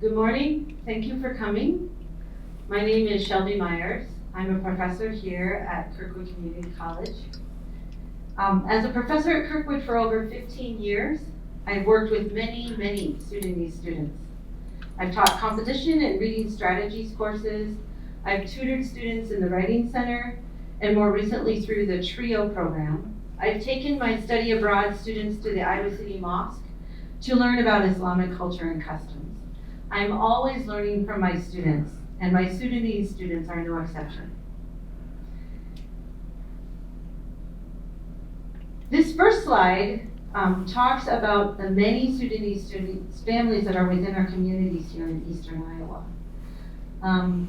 Good morning. Thank you for coming. My name is Shelby Myers. I'm a professor here at Kirkwood Community College. As a professor at Kirkwood for over 15 years, I've worked with many Sudanese students. I've taught composition and reading strategies courses. I've tutored students in the Writing Center, and more recently through the TRIO program. I've taken my study abroad students to the Iowa City Mosque to learn about Islamic culture and customs. I'm always learning from my students, and my Sudanese students are no exception. This first slide talks about the many Sudanese families that are within our communities here in Eastern Iowa.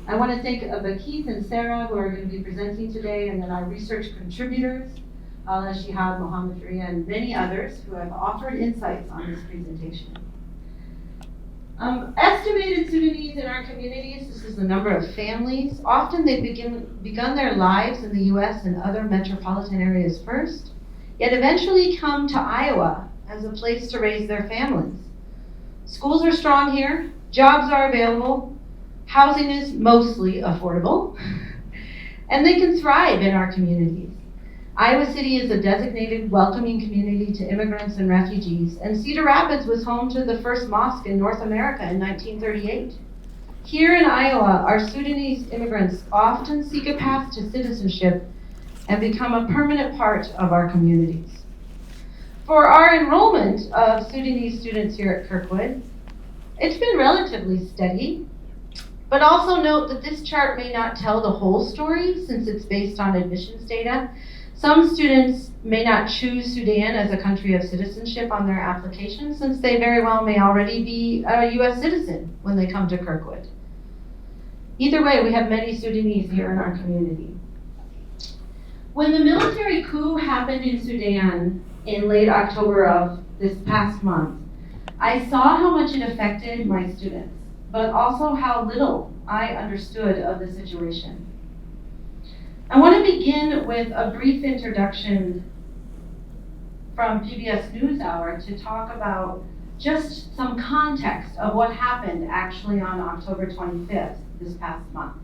I want to thank Keith and Sarah, who are going to be presenting today, and then our research contributors, Ala Shihab, Mohammed Ria, and many others who have offered insights on this presentation. Estimated Sudanese in our communities, this is the number of families. Often they've begun their lives in the US and other metropolitan areas first, yet eventually come to Iowa as a place to raise their families. Schools are strong here, jobs are available, housing is mostly affordable, and they can thrive in our communities. Iowa City is a designated welcoming community to immigrants and refugees, and Cedar Rapids was home to the first mosque in North America in 1938. Here in Iowa, our Sudanese immigrants often seek a path to citizenship and become a permanent part of our communities. For our enrollment of Sudanese students here at Kirkwood, it's been relatively steady, but also note that this chart may not tell the whole story since it's based on admissions data. Some students may not choose Sudan as a country of citizenship on their application, since they very well may already be a US citizen when they come to Kirkwood. Either way, we have many Sudanese here in our community. When the military coup happened in Sudan in late October of this past month, I saw how much it affected my students, but also how little I understood of the situation. I want to begin with a brief introduction from PBS NewsHour to talk about just some context of what happened actually on October 25th, this past month.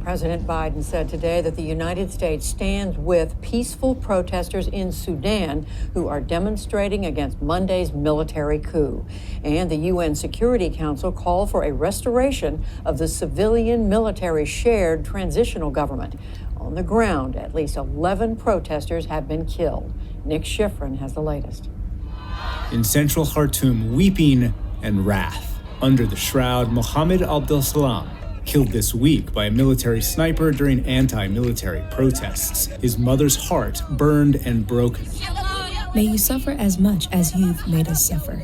President Biden said today that the United States stands with peaceful protesters in Sudan who are demonstrating against Monday's military coup. And the UN Security Council called for a restoration of the civilian-military shared transitional government. On the ground, at least 11 protesters have been killed. Nick Schifrin has the latest. In central Khartoum, weeping and wrath. Under the shroud, Mohammed Abdel Salam, killed this week by a military sniper during anti-military protests. His mother's heart burned and broken. May you suffer as much as you've made us suffer.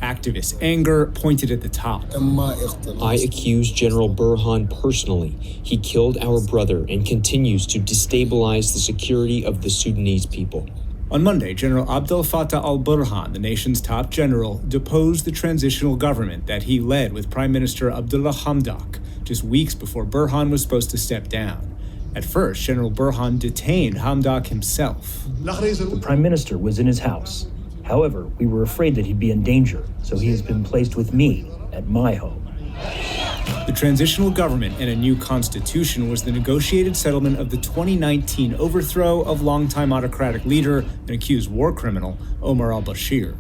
Activist anger pointed at the top. I accuse General Burhan personally. He killed our brother and continues to destabilize the security of the Sudanese people. On Monday, General Abdel Fattah al-Burhan, the nation's top general, deposed the transitional government that he led with Prime Minister Abdullah Hamdok, just weeks before Burhan was supposed to step down. At first, General Burhan detained Hamdok himself. The Prime Minister was in his house. However, we were afraid that he'd be in danger, so he has been placed with me at my home. The transitional government and a new constitution was the negotiated settlement of the 2019 overthrow of longtime autocratic leader and accused war criminal Omar al-Bashir.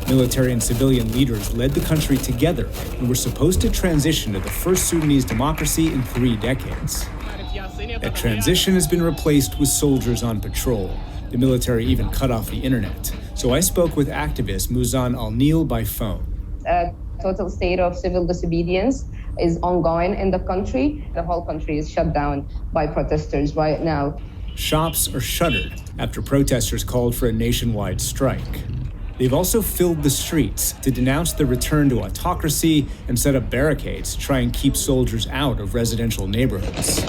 Military and civilian leaders led the country together and were supposed to transition to the first Sudanese democracy in 3 decades. That transition has been replaced with soldiers on patrol. The military even cut off the internet. So I spoke with activist Muzan Al-Nil by phone. A total state of civil disobedience is ongoing in the country. The whole country is shut down by protesters right now. Shops are shuttered after protesters called for a nationwide strike. They've also filled the streets to denounce the return to autocracy and set up barricades to try and keep soldiers out of residential neighborhoods.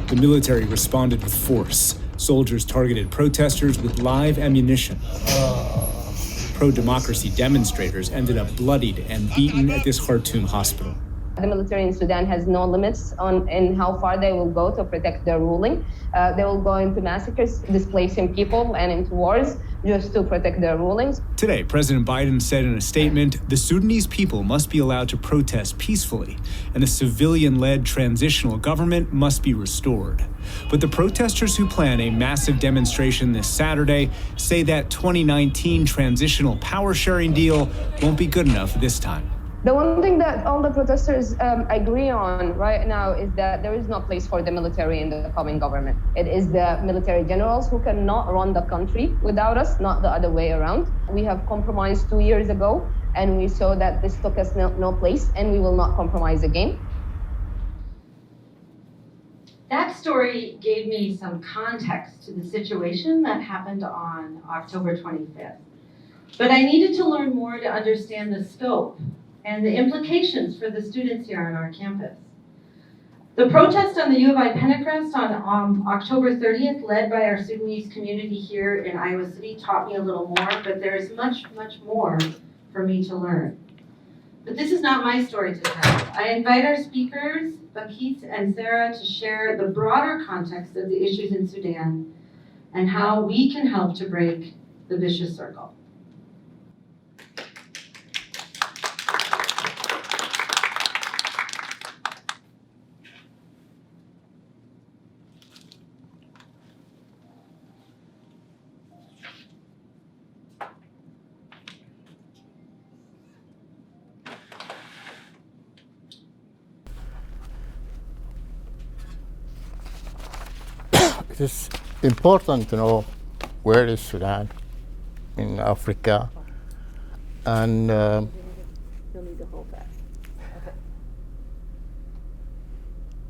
The military responded with force. Soldiers targeted protesters with live ammunition. Pro-democracy demonstrators ended up bloodied and beaten at this Khartoum hospital. The military in Sudan has no limits in how far they will go to protect their ruling. They will go into massacres, displacing people, and into wars just to protect their rulings. Today, President Biden said in a statement, the Sudanese people must be allowed to protest peacefully, and the civilian-led transitional government must be restored. But the protesters who plan a massive demonstration this Saturday say that 2019 transitional power-sharing deal won't be good enough this time. The one thing that all the protesters agree on right now is that there is no place for the military in the coming government. It is the military generals who cannot run the country without us, not the other way around. We have compromised 2 years ago, and we saw that this took us no place, and we will not compromise again. That story gave me some context to the situation that happened on October 25th. But I needed to learn more to understand the scope and the implications for the students here on our campus. The protest on the U of I Pentecrest on October 30th, led by our Sudanese community here in Iowa City, taught me a little more, but there is much, much more for me to learn. But this is not my story to tell. I invite our speakers, Bakit and Sarah, to share the broader context of the issues in Sudan and how we can help to break the vicious circle. It is important to know where is Sudan in Africa, and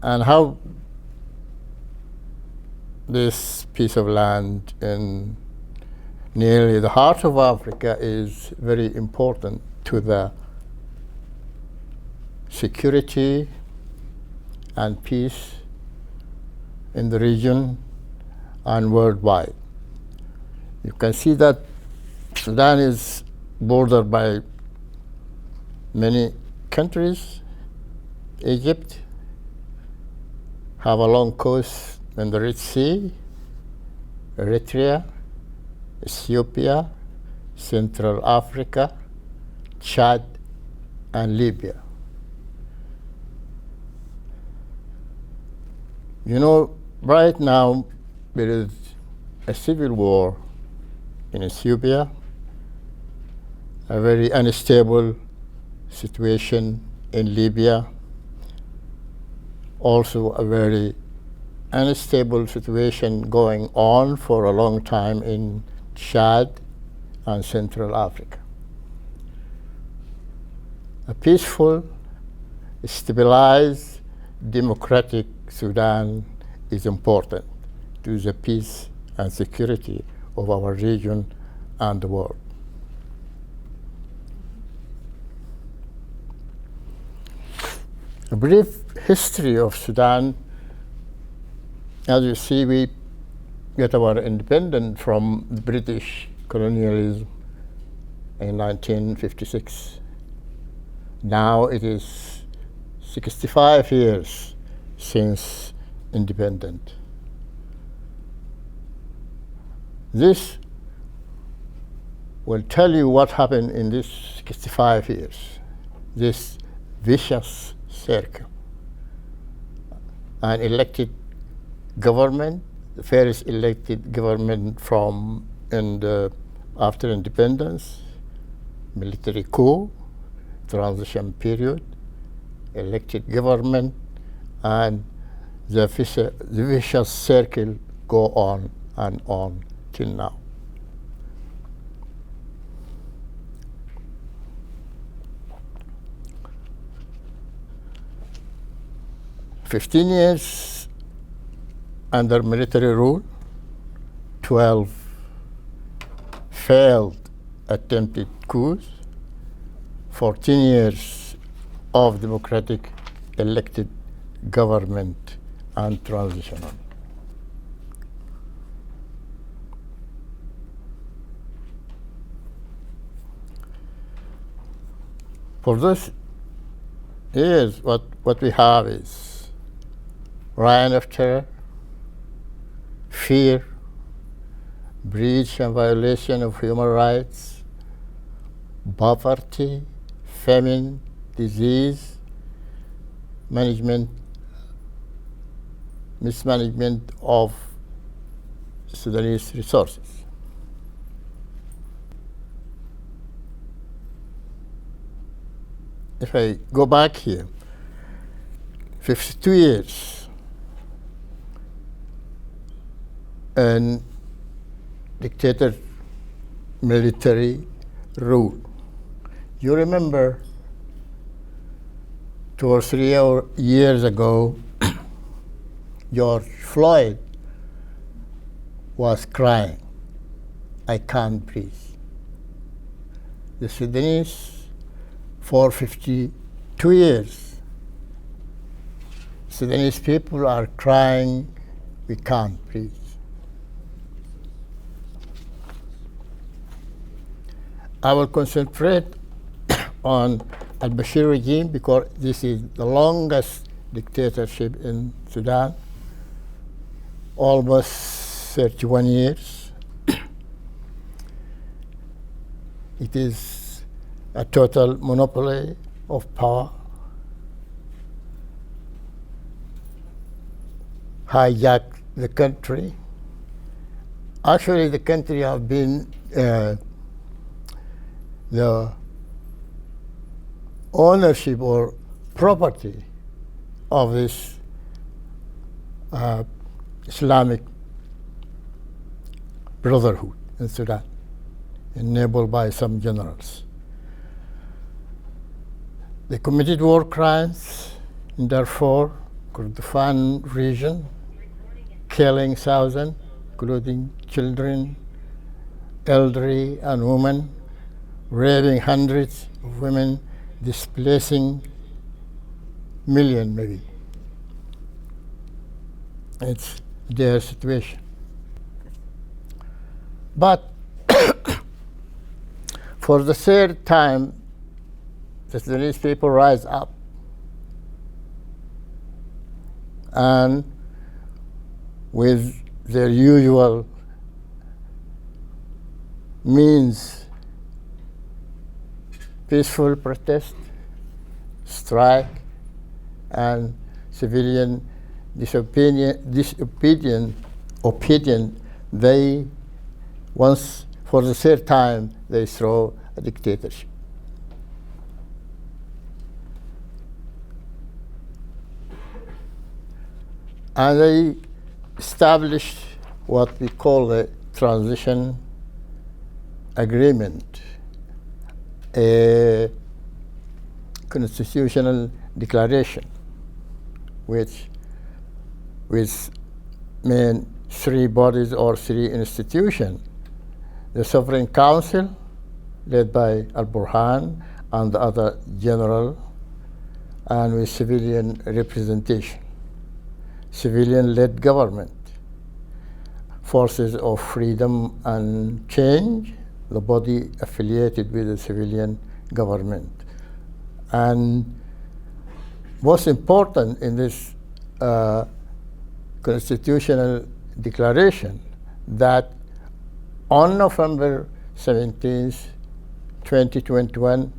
and how this piece of land in nearly the heart of Africa is very important to the security and peace in the region and worldwide. You can see that Sudan is bordered by many countries. Egypt have a long coast in the Red Sea, Eritrea, Ethiopia, Central Africa, Chad, and Libya. You know, right now there is a civil war in Ethiopia, a very unstable situation in Libya, also a very unstable situation going on for a long time in Chad and Central Africa. A peaceful, stabilized, democratic Sudan is important to the peace and security of our region and the world. A brief history of Sudan. As you see, we get our independence from the British colonialism in 1956. Now it is 65 years since independence. This will tell you what happened in this 65 years, this vicious circle. An elected government, the first elected government after independence, military coup, transition period, elected government, and the vicious circle go on and on till now. "15 years under military rule, 12 failed attempted coups, 14 years of democratic elected government and transitional. For those Here's what we have is reign of terror, fear, breach and violation of human rights, poverty, famine, disease, mismanagement of Sudanese resources. If I go back here, 52 years and dictator military rule. You remember 2 or 3 years ago, George Floyd was crying, "I can't breathe." The Sudanese, for 52 years, Sudanese people are crying, "We can't breathe." I will concentrate on al-Bashir regime because this is the longest dictatorship in Sudan, almost 31 years. It is a total monopoly of power, hijacked the country. Actually, the country have been the ownership or property of this Islamic Brotherhood in Sudan, enabled by some generals. They committed war crimes in Darfur, Kordofan region, killing thousands, including children, elderly, and women, raping hundreds of women, displacing millions maybe. It's their situation. But for the third time, the Sudanese people rise up and with their usual means, peaceful protest, strike, and civilian disobedient, they once, for the third time, they throw a dictatorship. And they established what we call the Transitional Agreement, a constitutional declaration, which with main 3 bodies or 3 institutions: the Sovereign Council, led by Al-Burhan and the other general, and with civilian representation, civilian-led government, Forces of Freedom and Change, the body affiliated with the civilian government. And most important in this constitutional declaration, that on November 17th, 2021,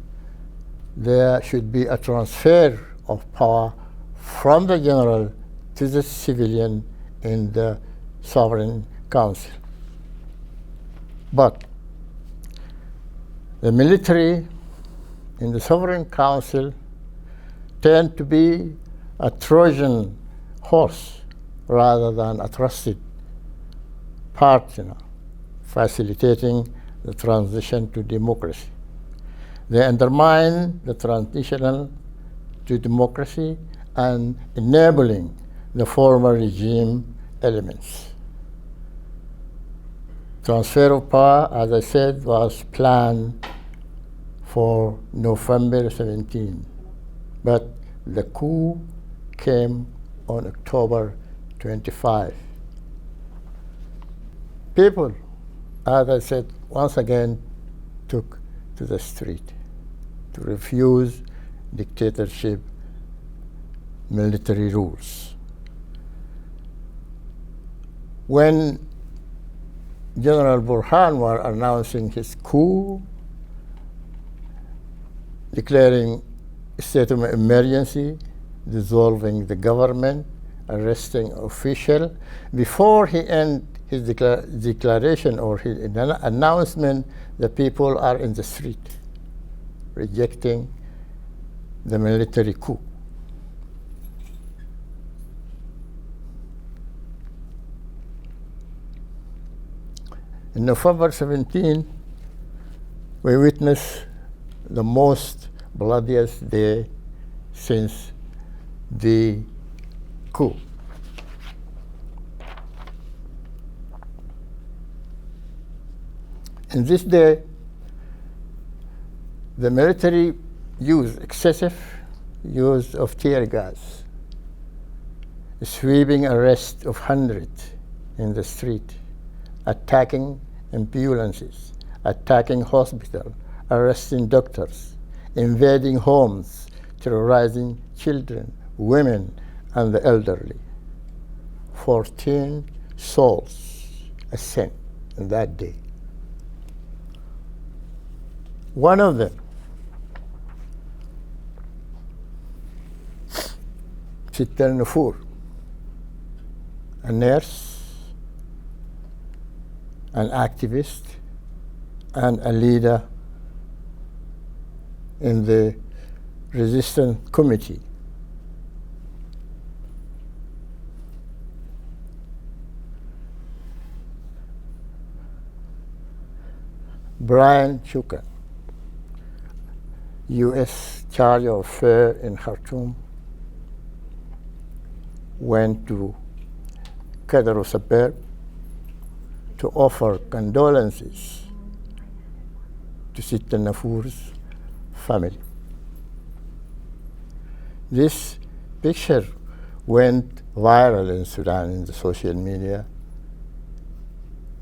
there should be a transfer of power from the general to the civilian in the Sovereign Council. But the military in the Sovereign Council tend to be a Trojan horse rather than a trusted partner, facilitating the transition to democracy. They undermine the transition to democracy and enabling the former regime elements. Transfer of power, as I said, was planned for November 17, but the coup came on October 25. People, as I said, once again took to the street to refuse dictatorship military rules. When General Burhan was announcing his coup, declaring a state of emergency, dissolving the government, arresting officials, before he ended his declaration or his announcement, the people are in the street rejecting the military coup. In November 17, we witnessed the most bloodiest day since the coup. In this day, the military used excessive use of tear gas, sweeping arrest of hundreds in the street, attacking ambulances, attacking hospitals, arresting doctors, invading homes, terrorizing children, women, and the elderly. 14 souls ascent in that day. One of them, Sister Nufur, a nurse, an activist, and a leader in the resistance committee. Brian Chuka, U.S. Charge of Affairs in Khartoum, went to Kadar suburb to offer condolences to Sister Nafur's family. This picture went viral in Sudan in the social media,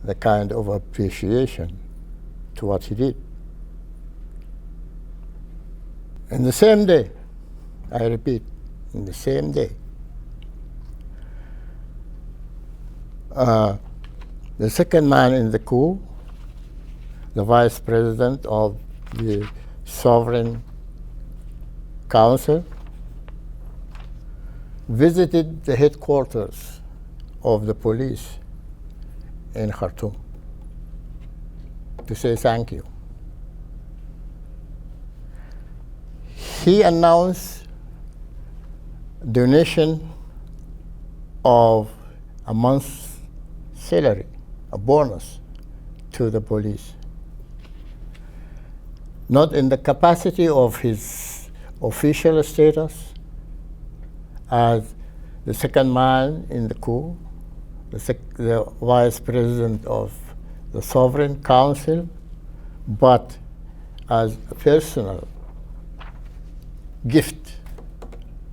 the kind of appreciation to what he did. In the same day, I repeat, in the same day, the second man in the coup, the vice president of the Sovereign Council, visited the headquarters of the police in Khartoum to say thank you. He announced donation of a month's salary, a bonus to the police, not in the capacity of his official status as the second man in the coup, the vice president of the Sovereign Council, but as a personal gift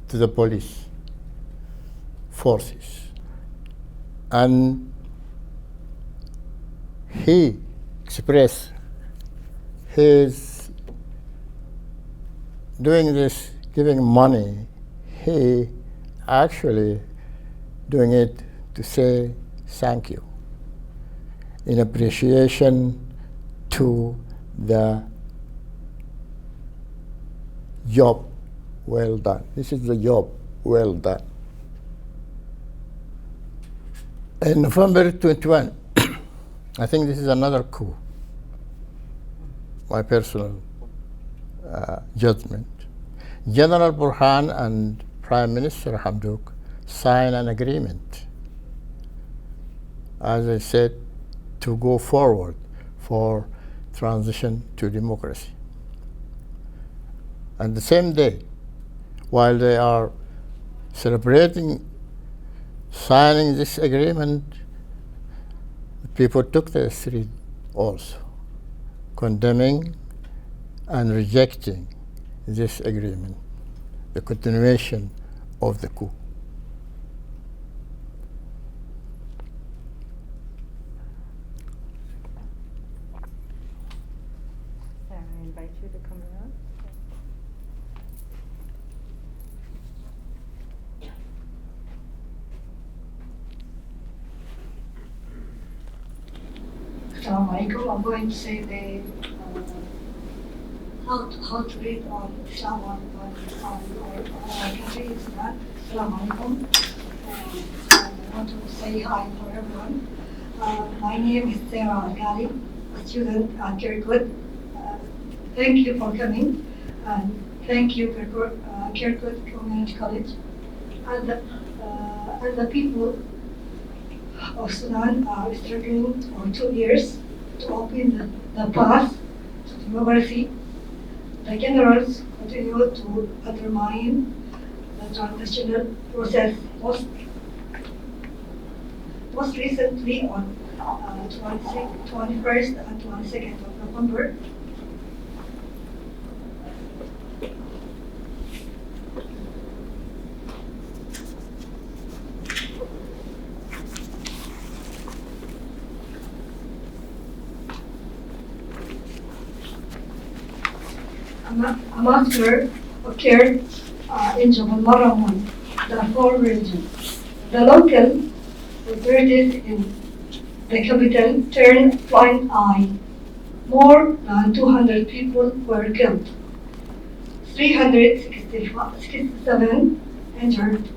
to the police forces. And he expressed his doing this, giving money, he actually doing it to say thank you in appreciation to the job well done. This is the job well done. In November 21, I think this is another coup, my personal judgment. General Burhan and Prime Minister Hamdouk signed an agreement, as I said, to go forward for transition to democracy. And the same day, while they are celebrating signing this agreement, people took the street also, condemning and rejecting this agreement, the continuation of the coup. Sarah, I invite you to come around. Assalamu alaikum. I'm going to say the how to read on Islam on our country is that. Assalamu alaikum. I want to say hi for everyone. My name is Sarah Al-Ghali, a student at Kirkwood. Thank you for coming, and thank you, Kirkwood Community College. And the people of Sudan are struggling for 2 years to open the path to democracy. The generals continue to undermine the transitional process. Most recently on 21st and 22nd of November, a massacre occurred in Jebel, Darfur region. The local authorities in the capital turned a blind eye. More than 200 people were killed, 367 injured,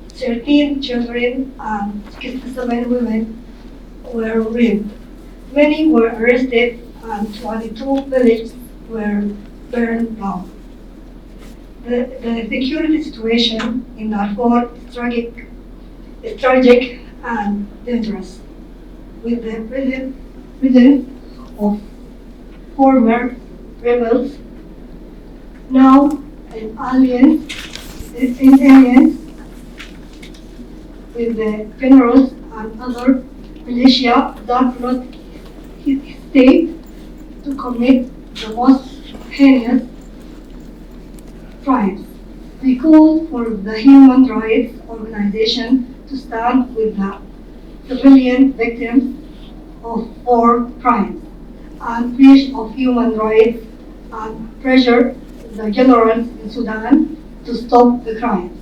13 children and 67 women were raped. Many were arrested and 22 villages were burned down. The security situation in Darfur is tragic and dangerous, with the presence of former rebels now in alliance with the generals and other militia that not hesitate to commit the most heinous crimes. We call for the human rights organization to stand with the civilian victims of war crimes and breach of human rights and pressure the generals in Sudan to stop the crimes.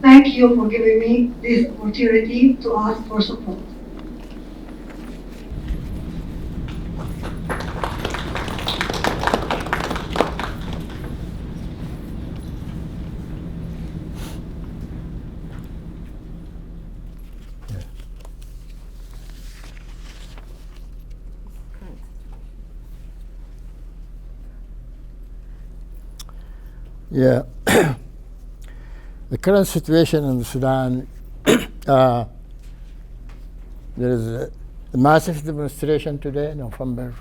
Thank you for giving me this opportunity to ask for support. Yeah, the current situation in Sudan, there is a massive demonstration today, November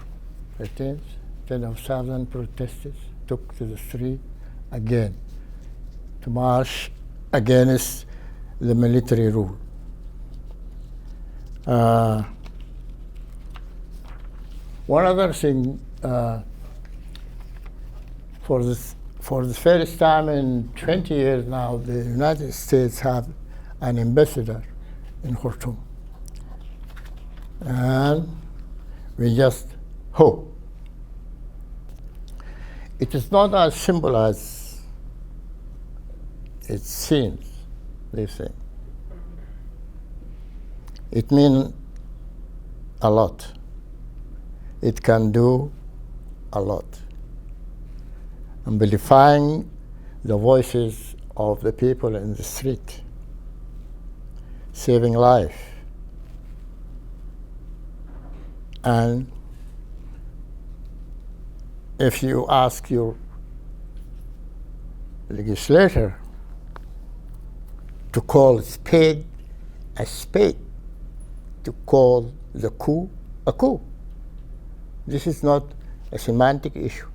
13th. 10,000 protesters took to the street again to march against the military rule. One other thing, for the first time in 20 years now, the United States have an ambassador in Khartoum. And we just hope. It is not as simple as it seems, they say. It means a lot. It can do a lot. Amplifying the voices of the people in the street, saving life, and if you ask your legislator to call a spade, to call the coup a coup. This is not a semantic issue.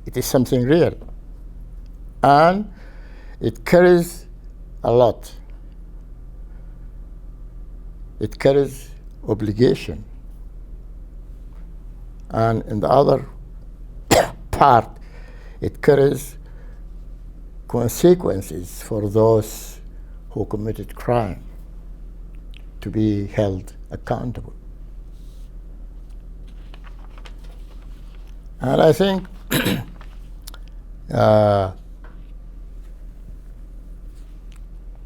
It is something real. And it carries a lot. It carries obligation. And in the other part, it carries consequences for those who committed crime to be held accountable. And I think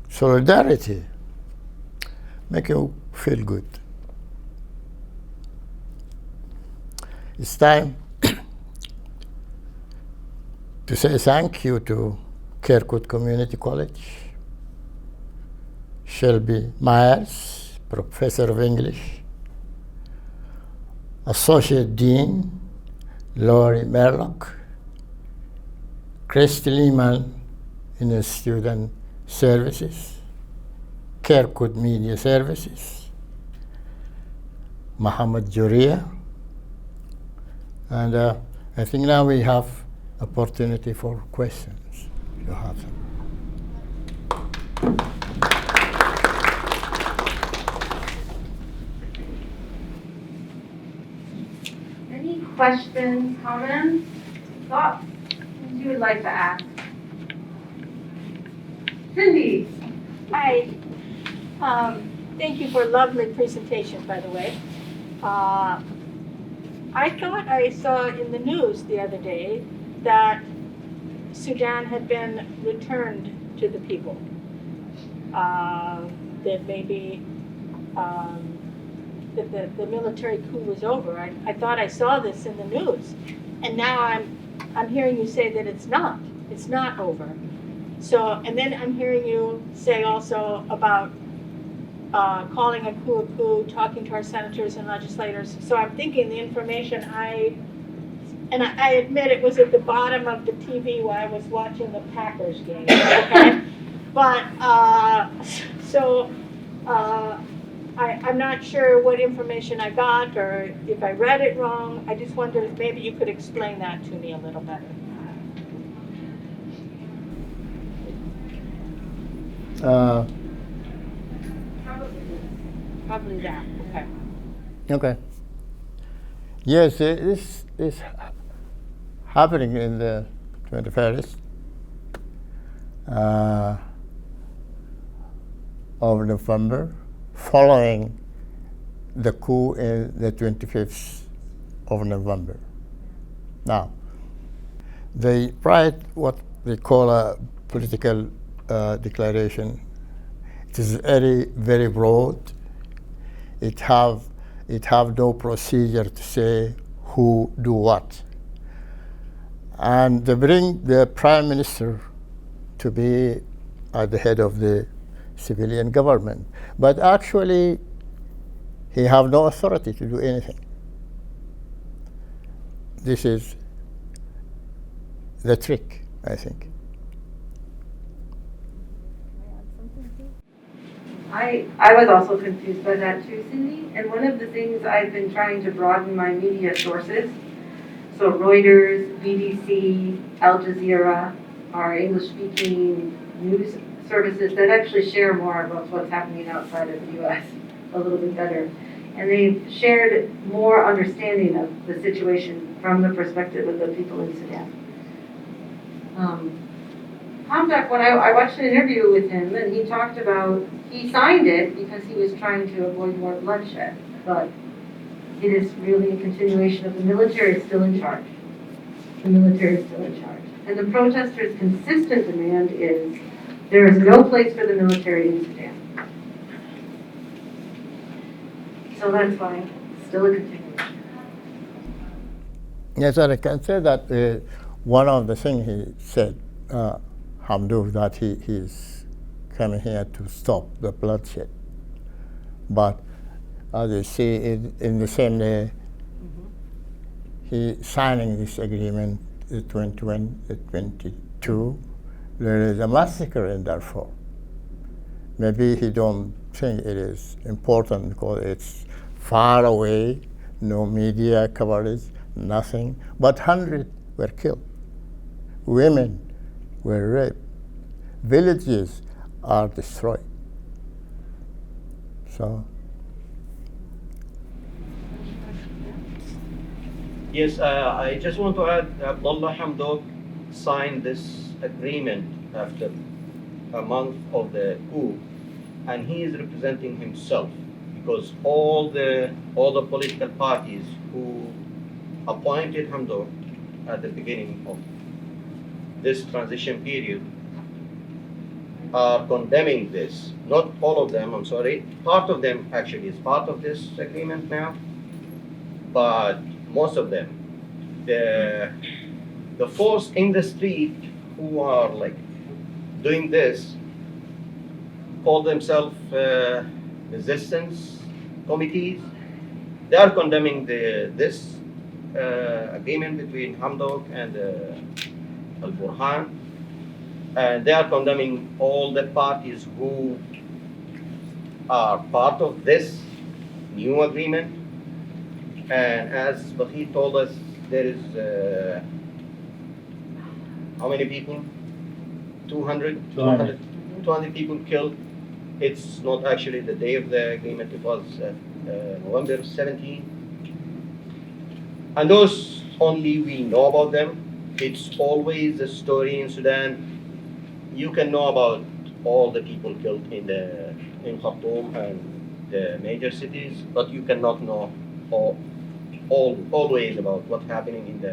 solidarity make you feel good. It's time to say thank you to Kirkwood Community College, Shelby Myers, Professor of English, Associate Dean Laurie Merlock, Christy Lehman in Student Services, Kirkwood Media Services, Muhammad Juria, and I think now we have opportunity for questions. You have them. Any questions, comments, thoughts you would like to ask? Cindy. Hi. Thank you for a lovely presentation, by the way. I thought I saw in the news the other day that Sudan had been returned to the people. That maybe that the military coup was over. I thought I saw this in the news, and now I'm hearing you say that it's not. It's not over. So, and then I'm hearing you say also about calling a coup, talking to our senators and legislators. So I'm thinking the information I admit it was at the bottom of the TV while I was watching the Packers game, okay? But, I'm not sure what information I got or if I read it wrong. I just wondered if maybe you could explain that to me a little better. Probably that, okay. Okay. Yes, this is happening in the 21st of November, following the coup in the 25th of November. Now, they write what they call a political declaration. It is very, very broad. It have no procedure to say who do what. And they bring the prime minister to be at the head of the civilian government. But actually, he have no authority to do anything. This is the trick, I think. I was also confused by that too, Cindy. And one of the things I've been trying to broaden my media sources, so Reuters, BBC, Al Jazeera, are English-speaking news services that actually share more about what's happening outside of the U.S. a little bit better. And they've shared more understanding of the situation from the perspective of the people in Sudan. Hamdak, when I watched an interview with him, and he talked about, he signed it because he was trying to avoid more bloodshed, but it is really a continuation of the military is still in charge. The military is still in charge. And the protesters' consistent demand is there is no place for the military in Sudan. So that's why it's still a continuation. Yes, and I can say that one of the things he said, Hamdou, that he's coming here to stop the bloodshed. But as you see, in the same day, he signing this agreement, the 22, there is a massacre in Darfur. Maybe he don't think it is important because it's far away, no media coverage, nothing, but 100 were killed. Women were raped. Villages are destroyed. So. Yes, I just want to add, Abdullah Hamdok signed this agreement after a month of the coup, and he is representing himself because all the political parties who appointed Hamdok at the beginning of this transition period are condemning this. Not all of them, I'm sorry. Part of them actually is part of this agreement now, but most of them. The force in the street who are like doing this call themselves resistance committees. They are condemning this agreement between Hamdok and Al-Burhan, and they are condemning all the parties who are part of this new agreement. And as Bakhit told us, there is how many people? 200 people killed. It's not actually the day of the agreement, it was November 17. And those only we know about them. It's always a story in Sudan. You can know about all the people killed in Khartoum and the major cities, but you cannot know always about what's happening in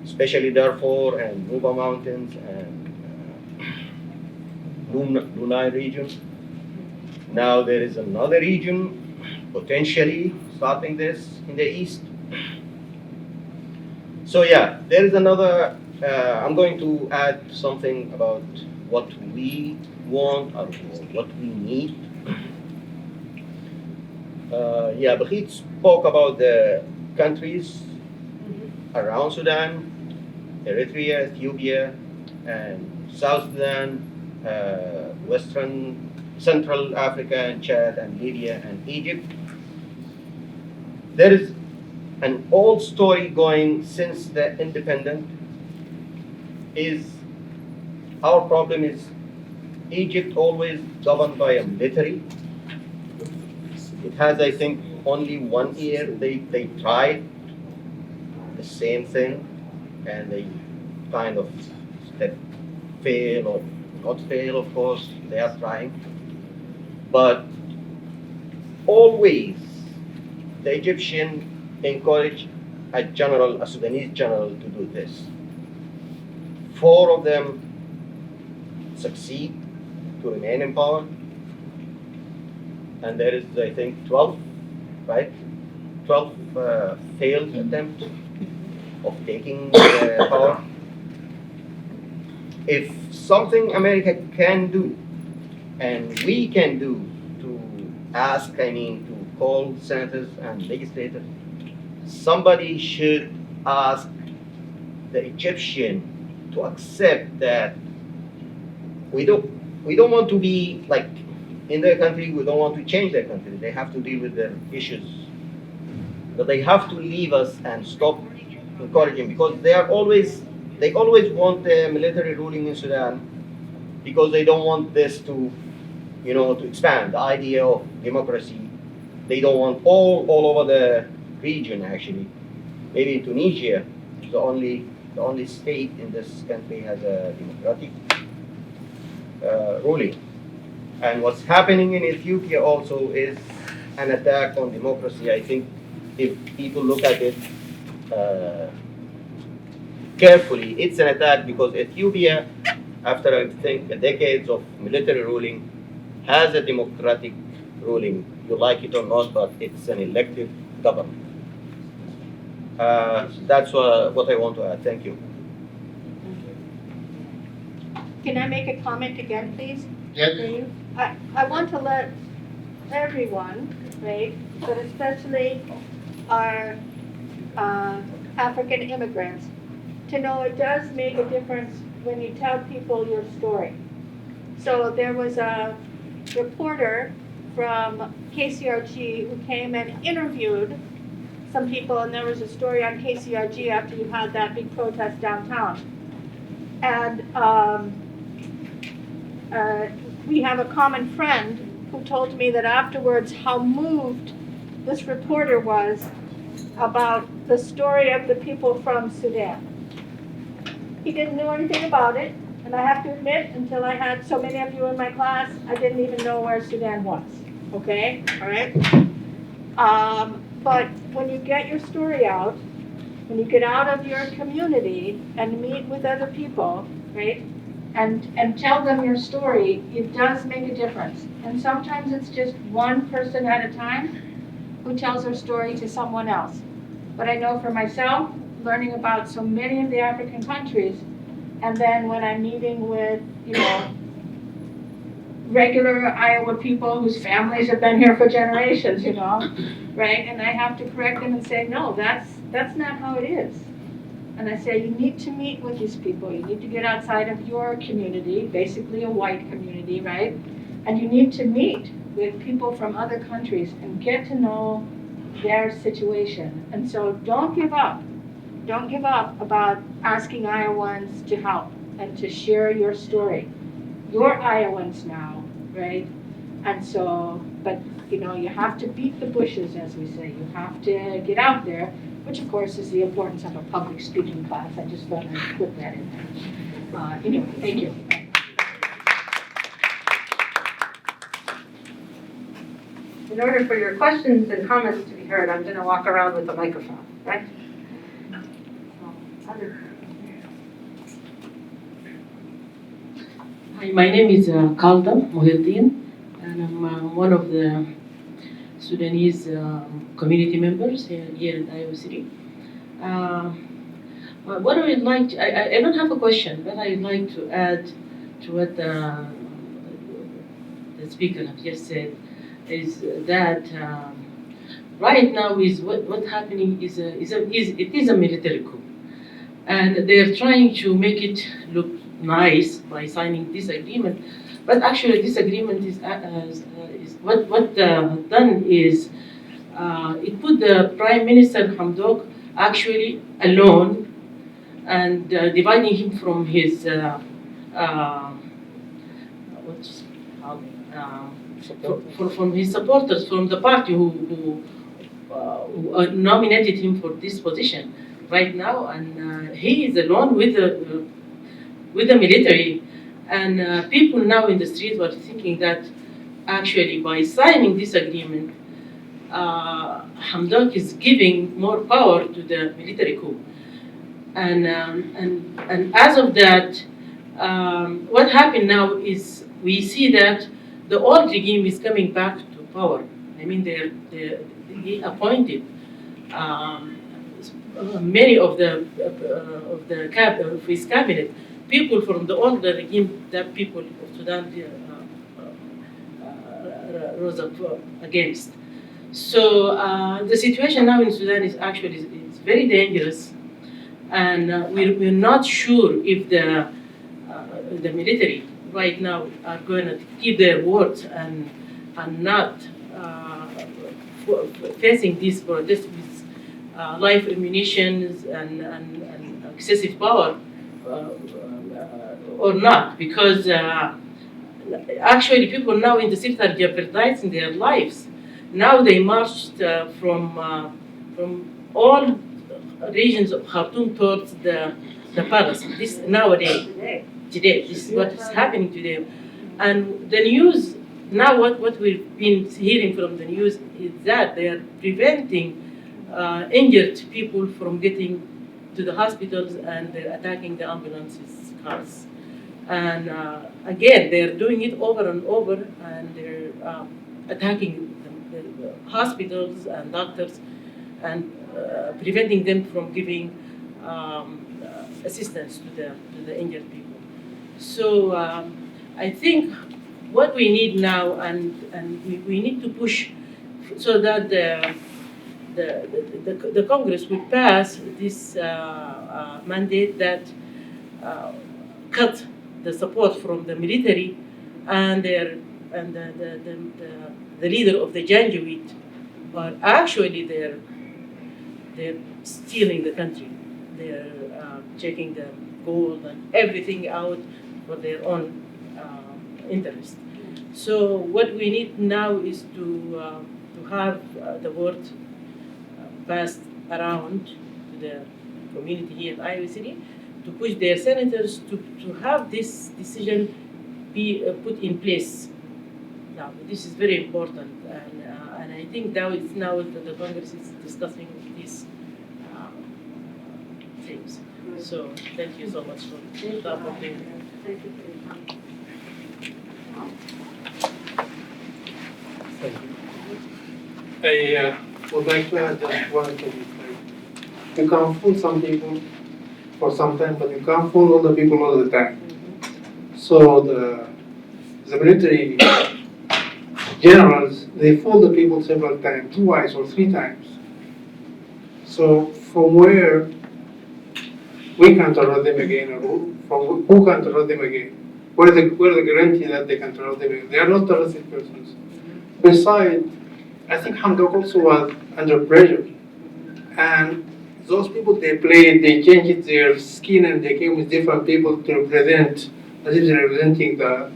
especially Darfur and Nuba Mountains and Lunai region. Now there is another region potentially starting this in the east. So yeah, there is another, I'm going to add something about what we want or what we need. Bakhit spoke about the countries around Sudan, Eritrea, Ethiopia, and South Sudan, Central Africa, and Chad, and Libya, and Egypt. There is an old story going since the independence. Our problem is Egypt always governed by a military. It has, I think, only 1 year they tried the same thing, and they kind of fail or not fail, of course, they are trying. But always the Egyptian encouraged a Sudanese general to do this. 4 of them succeed to remain in power, and there is, I think, 12, right? 12 failed attempts of taking power. If something America can do, and we can do, to call senators and legislators, somebody should ask the Egyptian to accept that we don't want to be like in their country, we don't want to change their country. They have to deal with their issues. But they have to leave us and stop encouraging, because they always want the military ruling in Sudan, because they don't want this to expand the idea of democracy. They don't want all over the region, actually. Maybe Tunisia, the only state in this country has a democratic ruling. And what's happening in Ethiopia also is an attack on democracy. I think if people look at it carefully, it's an attack, because Ethiopia, after I think decades of military ruling, has a democratic ruling. You like it or not, but it's an elected government. That's what I want to add. Thank you. Can I make a comment again, please? Yes. I want to let everyone, right, but especially our African immigrants, to know it does make a difference when you tell people your story. So there was a reporter from KCRG who came and interviewed some people, and there was a story on KCRG after you had that big protest downtown. And we have a common friend who told me that afterwards how moved this reporter was about the story of the people from Sudan. He didn't know anything about it, and I have to admit, until I had so many of you in my class, I didn't even know where Sudan was, okay? All right? But when you get your story out, when you get out of your community and meet with other people, right, and tell them your story, it does make a difference. And sometimes it's just one person at a time who tells their story to someone else. But I know for myself, learning about so many of the African countries, and then when I'm meeting with, regular Iowa people whose families have been here for generations, right? And I have to correct them and say, no, that's not how it is. And I say, you need to meet with these people. You need to get outside of your community, basically a white community, right? And you need to meet with people from other countries and get to know their situation. And so don't give up. Don't give up about asking Iowans to help and to share your story. You're Iowans now, right? And so, but you have to beat the bushes, as we say. You have to get out there, which of course is the importance of a public speaking class. I just thought I'd put that in there. Anyway, thank you. In order for your questions and comments to be heard, I'm going to walk around with the microphone, right? Hi, my name is Kalda Mohiddin, and I'm one of the Sudanese community members here in Iowa City. What I would like to, I don't have a question, but I would like to add to what the speaker have just said, is that right now is what's happening is it is a military coup, and they're trying to make it look nice by signing this agreement, but actually this agreement is what done is it put the Prime Minister Hamdok actually alone and dividing him from his from his supporters from the party who nominated him for this position right now, and he is alone with the military, and people now in the streets were thinking that actually by signing this agreement, Hamdok is giving more power to the military coup, and as of that, what happened now is we see that the old regime is coming back to power. I mean, he appointed many of his cabinet people from the old regime that people of Sudan rose up against. So the situation now in Sudan is actually is very dangerous, and we're not sure if the military right now are going to keep their words and not facing these protests with live ammunitions and excessive power or not, because actually people now in the city are jeopardizing their lives. Now they marched from all regions of Khartoum towards the palace. This nowadays, today, this is what is happening to them. And the news, now what we've been hearing from the news is that they are preventing injured people from getting to the hospitals, and they're attacking the ambulances cars. And again, they're doing it over and over, and they're attacking the hospitals and doctors and preventing them from giving assistance to the injured people. So I think what we need now, and we need to push so that the Congress will pass this mandate that cut the support from the military and the leader of the Janjaweed, but actually they're stealing the country. They're taking the gold and everything out for their own interest. So what we need now is to have the word passed around to the community here in Iowa City, to push their senators to have this decision be put in place. Now, this is very important, and I think now the Congress is discussing these things. So thank you so much for the opportunity. Thank you for your time. Thank you. I would like to add one thing. You can fool some people for some time, but you can't fool all the people all the time. So the military generals, they fool the people several times, twice or three times. So from where we can interrupt them again, or who can interrupt them again? Where the guarantee that they can interrupt them again? They are not terroristic persons. Besides, I think Hamdok also was under pressure. And those people they played, they changed their skin and they came with different people to represent, as if they're representing the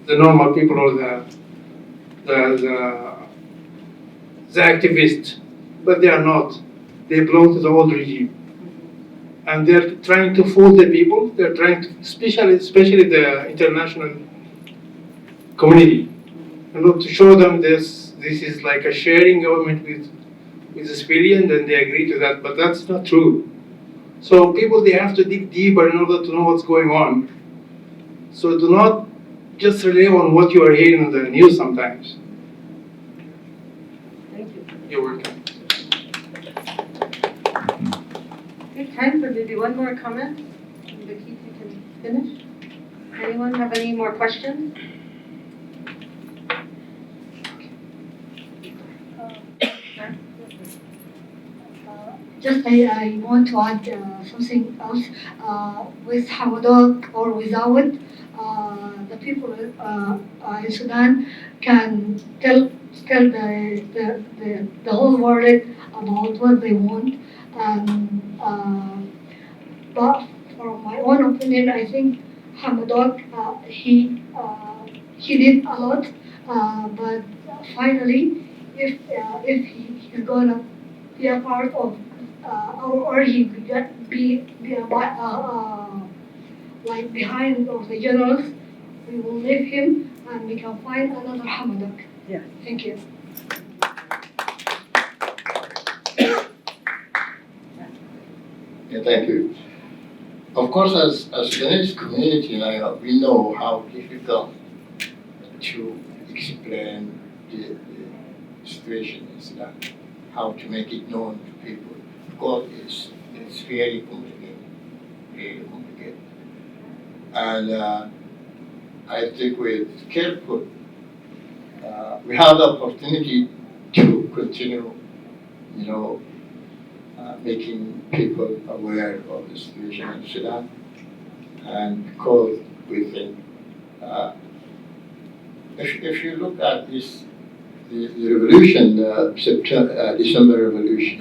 normal people or the activists. But they are not. They belong to the old regime. And they're trying to fool the people. They're trying to, especially the international community, to show them this is like a sharing government with the civilians, and they agree to that. But that's not true. So people, they have to dig deeper in order to know what's going on. So do not just rely on what you are hearing on the news sometimes. Thank you. You're welcome. Okay, time for maybe one more comment. Vicky, you can finish. Anyone have any more questions? Just I want to add something else. With Hamadok or without, the people in Sudan can tell the whole world about what they want. But from my own opinion, I think Hamadok he did a lot. But finally, if he's gonna be a part of or he could be like behind of the generals, we will leave him and we can find another Hamadok. Yeah. Thank you. Yeah, thank you. Of course, as Sudanese community, we know how difficult to explain the situation in Sudan, how to make it known to people. Of course, it's very complicated, And I think with Kirkwood, we have the opportunity to continue, making people aware of the situation in Sudan. And because we think, if you look at this, the revolution, December revolution,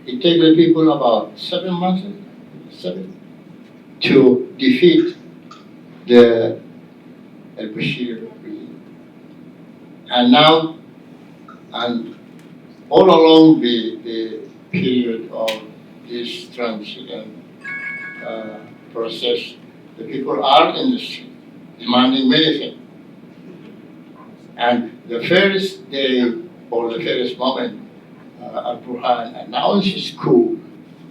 it takes the people about 7 months to defeat the al-Bashir regime. And now, and all along the period of this transition process, the people are in the street demanding many things. And the first day or the first moment Al-Burhan announces coup,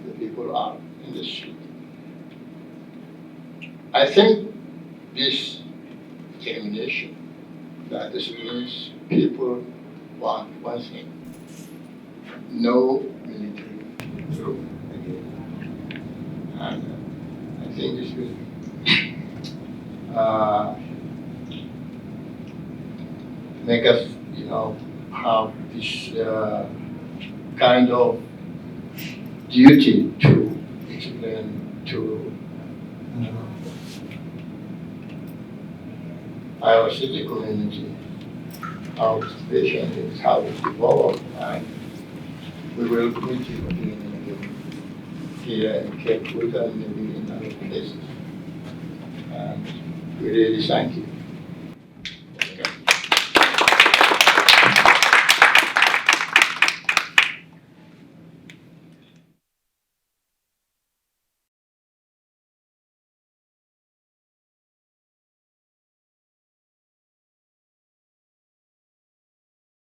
the people are in the street. I think this determination that the Sudanese people want one thing: no military rule again. And I think this will make us, have this kind of duty to explain to our city community how the situation is, how it evolved, and we will meet you again here in Kirkwood and maybe in other places. And we really thank you.